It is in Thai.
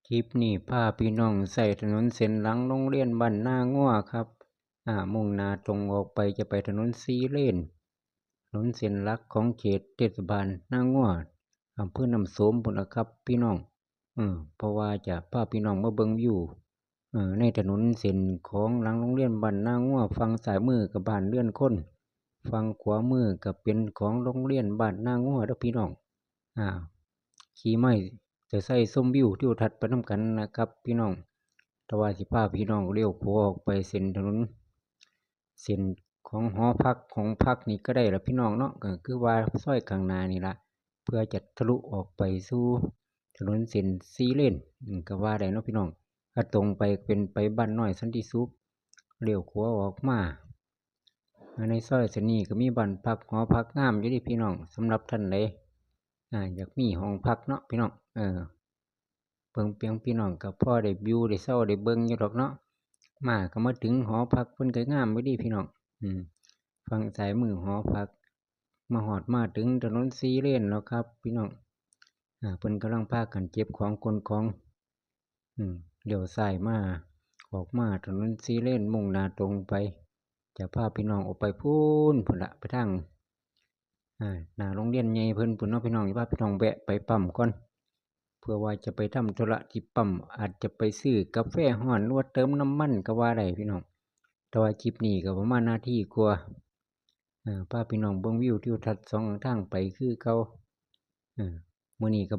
คลิปนี้พาพี่น้องใส่ถนนเส้นหลังโรงเรียนบ้านนางัวครับมุ่งหน้าตรงออกไปจะไปถนน4 เลนถนนเส้นหลักของเขตเทศบาลนางัวอำเภอน้ำโสมพุ่นล่ะครับพี่น้องเพราะว่าจะพาพี่น้องมาเบิ่งวิวในถนนเส้นของหลังโรงเรียนบ้านนางัวฝั่งซ้ายมือกับบ้านเรือนคนฝั่งขวามือก็เป็นของโรงเรียนบ้านนางัวเด้อพี่น้องอ่าขี่ไม้ จะใส่ส้มวิวที่ทัดไปน้ำกันนะครับพี่น้องแต่ว่าสิพาพี่น้องเลี้ยวขวาออกไปเส้นถนนเส้นของหอพักของพักนี่ก็ได้ละพี่น้องเนาะก็คือว่าซอยข้างหน้านี่ละเพื่อจะทะลุออกไปสู่ถนนเส้น4 เลนก็ว่าได้เนาะพี่น้องถ้าตรงไปเป็นไปบ้านน้อยสันติสุขเลี้ยวขวาออกมาในซอยเส้นนี้ก็มีบ้านพักหอพักงามอยู่ดิพี่น้องสำหรับท่านใดอยากมีห้องพักเนาะพี่น้องเบิ่งเปียงพี่น้องกับพ่อได้วิวได้เศร้าได้เบิ่งอยู่ดอกเนาะมาก็มาถึงหอพักเพิ่นก็งามไว้ดีพี่น้องฝั่งซ้ายมือหอพักมาหอดมาถึงถนน4 เลนแล้วครับพี่น้องเพิ่นกำลังพากันเก็บของคนของเดี๋ยวซ้ายมาออกมาถนน4 เลนมุ่งหน้าตรงไปจะพาพี่น้องออกไปพูนพุ่นละไปทางหน้าโรงเรียนใหญ่เพิ่นพุ่นเนาะพี่น้องอย่าพาพี่น้องแวะไปปั๊มก่อนเพื่อว่าจะไปทำธุระที่ปั๊มอาจจะไปซื้อกาแฟร้อนหรือว่าเติมน้ำมันก็ว่าได้พี่น้องแต่ว่าคลิปนี้ก็ประมาณนาทีกว่าพาพี่น้องเบิ่งวิวทิวทัศน์2 ทางไปคือเก่ามื้อนี้ก็